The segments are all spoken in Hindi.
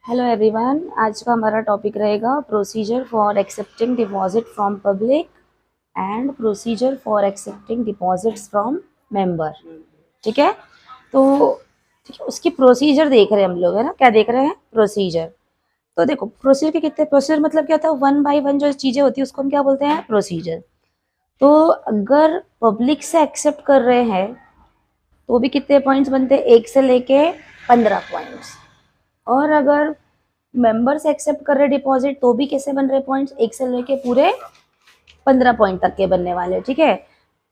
हेलो एवरीवन, आज का हमारा टॉपिक रहेगा procedure for accepting deposit from public and procedure for accepting deposits from member. ठीक है, तो ठीक है, उसकी प्रोसीजर देख रहे हैं हम लोग, है ना। क्या देख रहे हैं? प्रोसीजर। तो देखो, प्रोसीजर के कितने प्रोसीजर मतलब क्या होता है? वन बाय वन जो चीज़ें होती है उसको हम क्या बोलते हैं? प्रोसीजर। तो अगर पब्लिक से एक्सेप्ट कर रहे हैं तो भी कितने पॉइंट्स बनते हैं? 1 से लेके 15 पॉइंट्स। और अगर मेंबर्स एक्सेप्ट कर रहे डिपॉजिट तो भी कैसे बन रहे पॉइंट्स? 1 से लेके पूरे 15 पॉइंट तक के बनने वाले। ठीक है,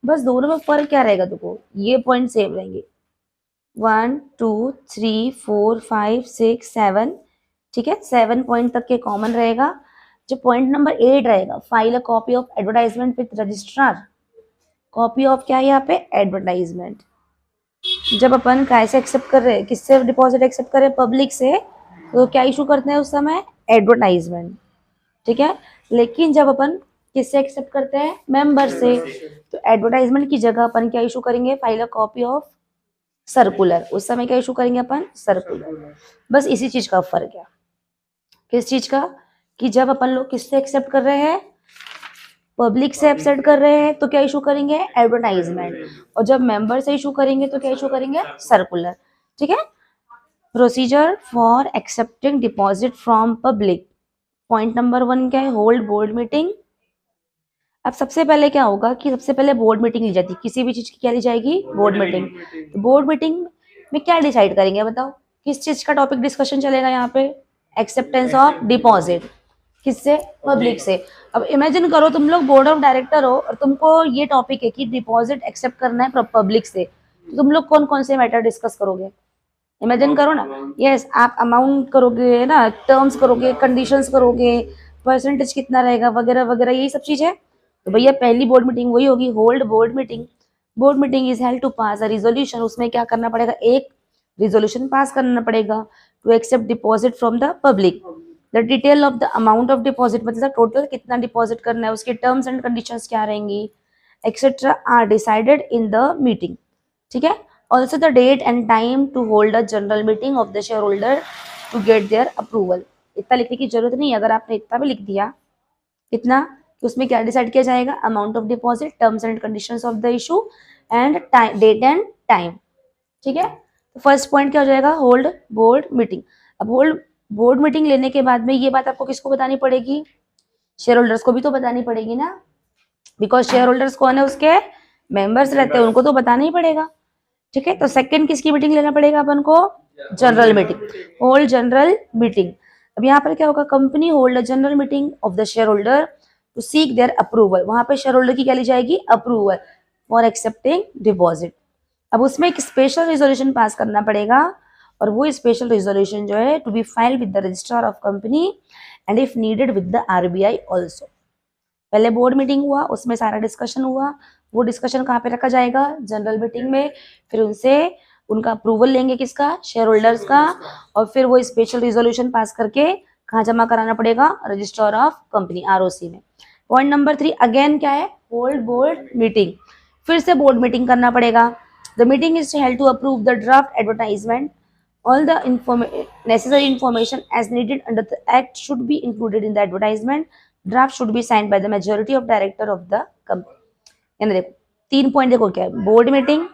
बस दोनों में फर्क क्या रहेगा? देखो, ये पॉइंट सेम रहेंगे, 1 2 3 4 5 6 7। ठीक है, 7 पॉइंट तक के कॉमन रहेगा। जो पॉइंट नंबर 8 रहेगा, file a copy of advertisement with registrar. Copy of क्या है यहाँ पे? एडवर्टाइजमेंट। जब अपन कैसे एक्सेप्ट कर रहे हैं, किससे डिपॉजिट एक्सेप्ट कर रहे हैं? पब्लिक से। तो क्या इशू करते हैं उस समय? एडवर्टाइजमेंट। ठीक है, लेकिन जब अपन किससे एक्सेप्ट करते हैं? मेंबर से। तो एडवर्टाइजमेंट की जगह अपन क्या इशू करेंगे? File a copy of circular. उस समय क्या इशू करेंगे अपन? सर्कुलर। बस इसी चीज का फर्क है। किस चीज का? कि जब अपन लोग किससे एक्सेप्ट कर रहे हैं? पब्लिक से एक्सेप्ट कर रहे हैं तो क्या इशू करेंगे? एडवर्टाइजमेंट। और जब मेंबर से इशू करेंगे तो क्या इशू करेंगे? सर्कुलर। ठीक है, procedure for accepting deposit from public. Point number 1 क्या है? Hold board meeting. अब सबसे पहले क्या होगा कि सबसे पहले बोर्ड मीटिंग ली जाती है। किसी भी चीज की क्या ली जाएगी? Board meeting. तो बोर्ड मीटिंग में क्या डिसाइड करेंगे? बताओ, किस चीज का टॉपिक डिस्कशन चलेगा यहाँ पे? Acceptance of deposit. किससे? पब्लिक से। अब इमेजिन करो तुम लोग बोर्ड ऑफ डायरेक्टर हो और तुमको ये टॉपिक है कि डिपॉजिट एक्सेप्ट करना है पब्लिक से, तो तुम लोग कौन कौन से मैटर डिस्कस करोगे? इमेजिन करो ना। यस, आप अमाउंट करोगे ना, टर्म्स करोगे, कंडीशंस करोगे, परसेंटेज कितना रहेगा, वगैरह वगैरह, यही सब चीज है। तो भैया पहली बोर्ड मीटिंग वही होगी, hold board meeting. Board meeting is held to pass a resolution. उसमें क्या करना पड़ेगा? एक रिजोल्यूशन पास करना पड़ेगा to accept deposit from the public. The detail of the amount of deposit, मतलब टोटल कितना डिपॉजिट करना है, उसके टर्म्स एंड कंडीशंस क्या रहेंगी, etcetera are decided in the meeting. ठीक है, also the date and time to hold a general meeting of the shareholder to get their approval. इतना लिखने की जरूरत नहीं, अगर आपने इतना भी लिख दिया, कितना, कि उसमें क्या डिसाइड किया जाएगा? Amount of deposit, terms and conditions of the issue and time, date and time. ठीक है, तो फर्स्ट पॉइंट क्या हो जाएगा? Hold board meeting. अब होल्ड बोर्ड मीटिंग लेने के बाद में ये बात आपको किसको बतानी पड़ेगी? शेयर होल्डर्स को भी तो बतानी पड़ेगी ना, बिकॉज शेयर होल्डर्स कौन है? उसके मेंबर्स रहते हैं, उनको तो बताना ही पड़ेगा। ठीक है, तो सेकंड किसकी मीटिंग लेना पड़ेगा अपन को? General meeting. Hold general meeting. अब यहाँ पर क्या होगा? Company hold a general meeting of the shareholder to seek their approval. वहां पे शेयर होल्डर की क्या ली जाएगी? Approval for accepting deposit. अब उसमें एक स्पेशल रिजोल्यूशन पास करना पड़ेगा, और वो स्पेशल रिजोल्यूशन जो है to be file with the registrar of company and if needed with the RBI also. पहले बोर्ड मीटिंग हुआ, उसमें सारा डिस्कशन हुआ। वो डिस्कशन कहाँ पे रखा जाएगा? जनरल मीटिंग में। फिर उनसे उनका अप्रूवल लेंगे, किसका? शेयर होल्डर्स का। और फिर वो स्पेशल रिजोल्यूशन पास करके कहाँ जमा कराना पड़ेगा? रजिस्ट्रार ऑफ कंपनी, आरओसी में। पॉइंट नंबर 3 अगेन क्या है? Hold board meeting. फिर से बोर्ड मीटिंग करना पड़ेगा। The meeting is held to approve the draft advertisement. All the necessary information as needed under the act should be included in the advertisement. Draft should be signed by the majority of director of the company. यानी देखो, 3 पॉइंट देखो क्या है? Board meeting,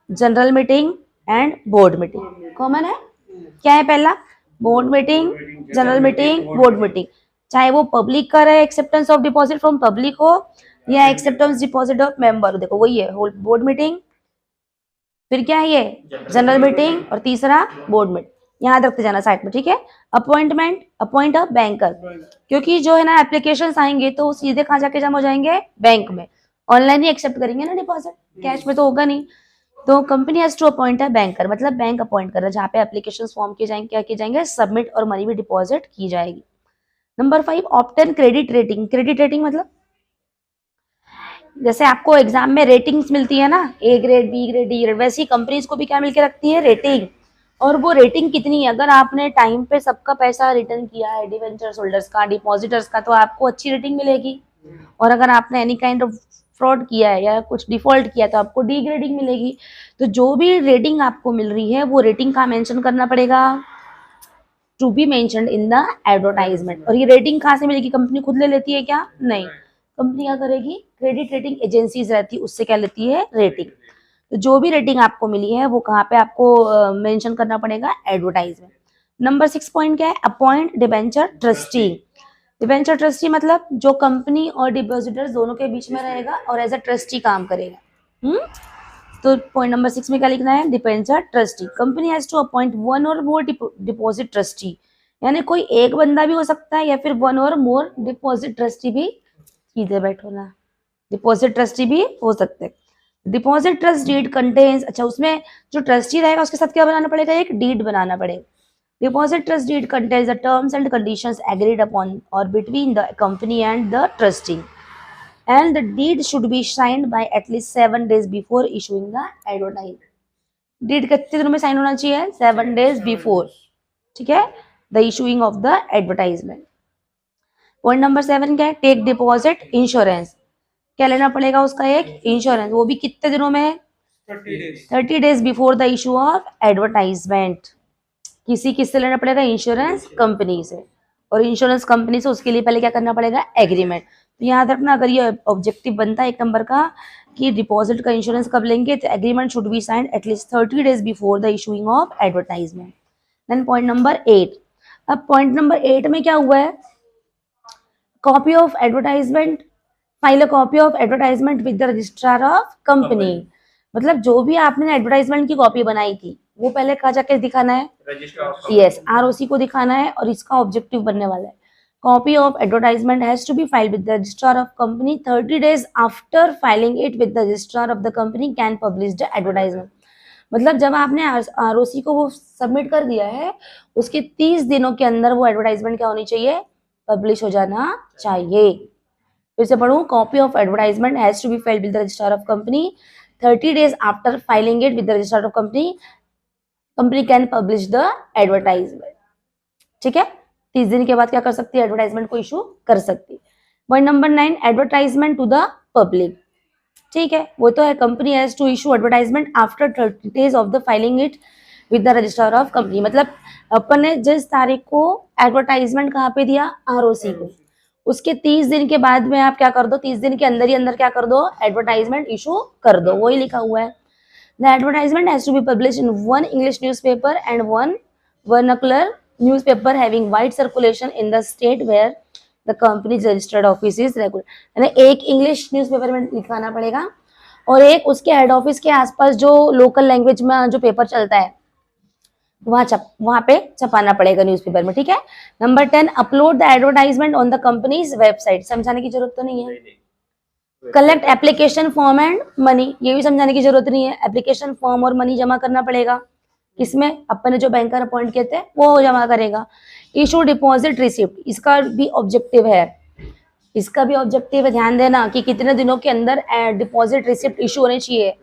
general meeting and board meeting common है। क्या है पहला? Board meeting, general meeting, board meeting. चाहे वो पब्लिक का रहे, acceptance of deposit from public हो, या एक्सेप्टेंस डिपॉजिट ऑफ मेंबर, देखो वही है बोर्ड मीटिंग। फिर क्या है? ये जनरल मीटिंग, और तीसरा बोर्ड मीटिंग। याद रखते जाना साइड में। ठीक है, अपॉइंटमेंट, अपॉइंट अ बैंकर। क्योंकि जो है ना एप्लीकेशन आएंगे तो सीधे कहाँ जाके जमा हो जाएंगे? बैंक में। ऑनलाइन ही एक्सेप्ट करेंगे ना डिपॉजिट, कैश में तो होगा नहीं। तो company has to appoint a banker, मतलब बैंक अपॉइंट कर रहा है जहाँ पे एप्लीकेशन फॉर्म किए जाएंगे, क्या किए जाएंगे? सबमिट, और मनी भी डिपॉजिट की जाएगी। Number 5 obtain credit rating. Credit rating मतलब जैसे आपको एग्जाम में रेटिंग्स मिलती है ना, A grade, B grade, D grade, वैसी कंपनीज को भी क्या मिलके रखती है? रेटिंग। और वो रेटिंग कितनी है? अगर आपने टाइम पे सबका पैसा रिटर्न किया है, डिवेंचर्स होल्डर्स का, डिपॉजिटर्स का, तो आपको अच्छी रेटिंग मिलेगी। और अगर आपने एनी काइंड ऑफ फ्रॉड किया है या कुछ डिफॉल्ट किया तो आपको डी ग्रेडिंग मिलेगी। तो जो भी रेटिंग आपको मिल रही है वो रेटिंग का मेंशन करना पड़ेगा। To be mentioned in the advertisement. और ये रेटिंग कहाँ से मिलेगी? कंपनी खुद ले लेती है क्या? नहीं, कंपनी क्या करेगी? क्रेडिट रेटिंग एजेंसीज रहती है, उससे क्या लेती है? रेटिंग। तो जो भी रेटिंग आपको मिली है वो कहाँ पे आपको मेंशन करना पड़ेगा? एडवर्टाइजमेंट। नंबर 6 पॉइंट क्या है? Appoint debenture trustee. Debenture trustee मतलब जो कंपनी और डिपॉजिटर्स दोनों के बीच में रहेगा और एज अ ट्रस्टी काम करेगा। तो पॉइंट नंबर 6 में क्या लिखना है? Debenture trustee. Company has to appoint one or more deposit trustee, यानी कोई एक बंदा भी हो सकता है या फिर one or more deposit trustee भी, सीधे बैठो ना, डिपॉजिट ट्रस्टी भी हो सकते हैं। डिपॉजिट ट्रस्ट डीड कंटेन्स, अच्छा उसमें जो ट्रस्टी रहेगा उसके साथ क्या बनाना पड़ेगा? एक डीड बनाना पड़ेगा। Deposit trust deed contains the terms and conditions agreed upon और between the company and the trustee, and the deed should be signed by at least 7 days before issuing the advertisement. Deed कितने दिनों में साइन होना चाहिए? 7 days before, ठीक है, the issuing of the advertisement. Point number 7 क्या है? Take deposit insurance. क्या लेना पड़ेगा उसका? एक इंश्योरेंस, वो भी कितने दिनों में? 30 days before the issue of advertisement. किससे लेना पड़ेगा? इंश्योरेंस कंपनी से। और इंश्योरेंस कंपनी से उसके लिए पहले क्या करना पड़ेगा? एग्रीमेंट। तो याद रखना, अगर ये ऑब्जेक्टिव बनता है 1 नंबर का कि डिपॉजिट का इंश्योरेंस कब लेंगे, तो agreement should be signed at least 30 days before the issuing of advertisement. Then point number 8। अब पॉइंट नंबर 8 में क्या हुआ है? Copy of advertisement, file a copy of advertisement with the registrar of company. मतलब जो भी आपने एडवर्टाइजमेंट की कॉपी बनाई थी वो पहले कहाँ जाके दिखाना है? यस, आरओसी को दिखाना है। और इसका ऑब्जेक्टिव बनने वाला है copy of advertisement has to be filed with the registrar of company 30 days after filing it with the registrar of the company can publish the advertisement. मतलब जब आपने आरओसी को वो सबमिट कर दिया है उसके 30 दिनों के अंदर वो एडवर्टाइजमेंट क्या होनी चाहिए? पब्लिश हो जाना चाहिए। फिर से पढ़ूं, copy of advertisement has to be filed with the registrar of company 30 days after filing it with the registrar of company can publish the advertisement. ठीक है, 30 दिन के बाद क्या कर सकती है? एडवर्टाइजमेंट को इशू कर सकती है। Point number 9, advertisement to the public. ठीक है, वो तो है, company has to issue advertisement after 30 days of the filing it with the registrar of company. मतलब अपन ने जिस तारीख को एडवर्टाइजमेंट कहाँ पे दिया? आरओसी को, उसके 30 दिन के बाद में आप क्या कर दो? 30 दिन के अंदर ही अंदर क्या कर दो? एडवर्टाइजमेंट इशू कर दो। वही लिखा हुआ है। The advertisement has to be published in one English newspaper and one vernacular newspaper having wide circulation in the state where the company's registered office is regular। यानी एक इंग्लिश न्यूज़पेपर में लिखवाना पड़ेगा और एक उसके हेड ऑफिस के आसपास जो लोकल लैंग्वेज में जो पेपर चलता है वहां पे छपाना पड़ेगा न्यूज़पेपर में। ठीक है। Number 10, upload the advertisement on the companies website. समझाने की जरूरत तो नहीं है। Collect application form and money, ये भी समझाने की जरूरत नहीं है। एप्लीकेशन फॉर्म और मनी जमा करना पड़ेगा, किसमें? अपन ने जो बैंकर अपॉइंट किए थे वो जमा करेगा। इशू डिपॉजिट रिसिप्ट, इसका भी ऑब्जेक्टिव है, ध्यान देना कि कितने दिनों के अंदर डिपॉजिट रिसिप्ट इशू होने चाहिए।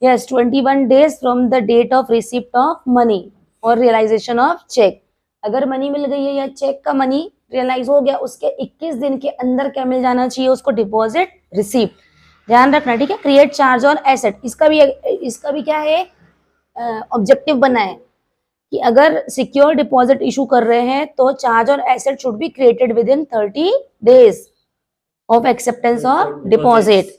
Yes, 21 days from the date of receipt of money और रियलाइजेशन ऑफ चेक। अगर मनी मिल गई है या चेक का मनी रियलाइज हो गया, उसके 21 दिन के अंदर क्या मिल जाना चाहिए? उसको डिपॉजिट रिसीप्ट। ध्यान रखना, ठीक है। क्रिएट चार्ज और एसेट, इसका भी क्या है? ऑब्जेक्टिव बना है कि अगर सिक्योर डिपॉजिट इशू कर रहे हैं तो चार्ज और asset should be created with in 30 days of acceptance of deposit.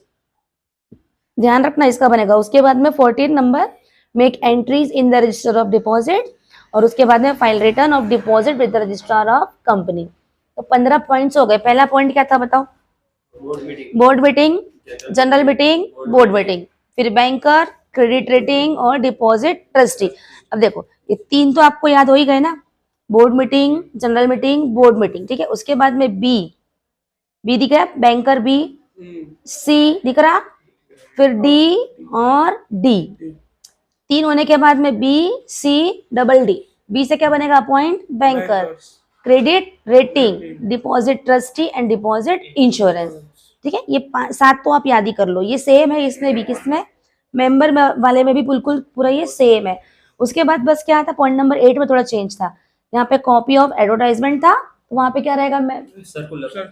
ध्यान रखना, इसका बनेगा। उसके बाद में 14 number, make entries in the register of deposit, और उसके बाद में file return of deposit with the registrar of company. तो 15 पॉइंट्स हो गए। पहला पॉइंट क्या था बताओ? Board meeting, general meeting, board meeting, फिर बैंकर, क्रेडिट रेटिंग और डिपॉजिट ट्रस्टी। अब देखो ये 3 तो आपको याद हो ही गए ना, board meeting, general meeting, board meeting. ठीक है। उसके बाद में बी दिख रहा है, बैंकर बी, सी दिख रहा, फिर डी और डी। 3 होने के बाद में B, C, double D. B से क्या बनेगा? Appoint banker, credit rating, deposit trustee and deposit insurance. ठीक है, ये 7 तो आप याद ही कर लो। ये सेम है इसमें भी, किसमें? मेंबर वाले में भी बिल्कुल पूरा ये सेम है। उसके बाद बस क्या था? पॉइंट नंबर 8 में थोड़ा चेंज था। यहाँ पे कॉपी ऑफ एडवर्टाइजमेंट था, तो वहां पे क्या रहेगा?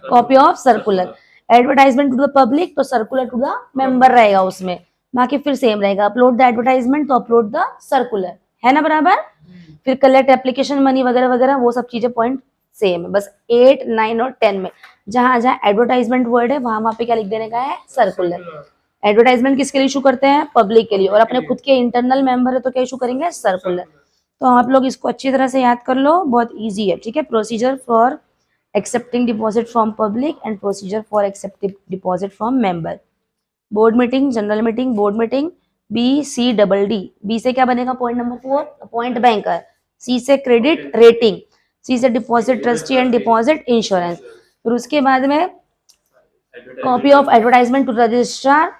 Copy of circular. Advertisement to the public, तो सर्कुलर टू द मेंबर रहेगा उसमें। बाकी फिर सेम रहेगा। अपलोड द एडवर्टाइजमेंट, तो अपलोड द सर्कुलर, है ना बराबर। फिर कलेक्ट एप्लीकेशन मनी वगैरह वगैरह, वो सब चीजें पॉइंट सेम है, बस 8, 9 और 10 में जहां जहां एडवर्टाइजमेंट वर्ड है वहां वहां पे क्या लिख देने का है, सर्कुलर। एडवर्टाइजमेंट किसके लिए इशू करते हैं, पब्लिक के लिए, और अपने खुद के इंटरनल मेंबर है तो क्या इशू करेंगे, सर्कुलर। तो आप लोग इसको अच्छी तरह से याद कर लो, बहुत इजी है, ठीक है। Procedure for accepting deposit from public and procedure for accepting deposit from member. Board meeting, general meeting, board meeting, BCDD। B से क्या बनेगा, point number 4 appoint banker, C से क्रेडिट रेटिंग, सी से deposit trustee and deposit insurance. फिर उसके बाद में copy of advertisement to registrar,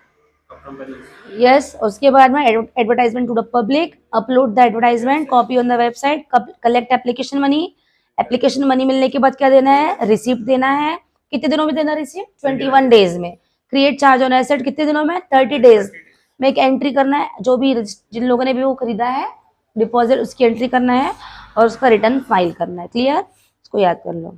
yes. उसके बाद में advertisement to the public, upload the advertisement, copy on the website, collect application money. Application money मिलने के बाद क्या देना है, रिसिप्ट देना है। कितने दिनों में देना रिसिप्ट, 21 डेज में। क्रिएट चार्ज ऑन एसेट कितने दिनों में, 30 डेज में एक एंट्री करना है, जो भी जिन लोगों ने भी वो खरीदा है डिपॉजिट उसकी एंट्री करना है और उसका रिटर्न फाइल करना है। क्लियर, इसको याद कर लो।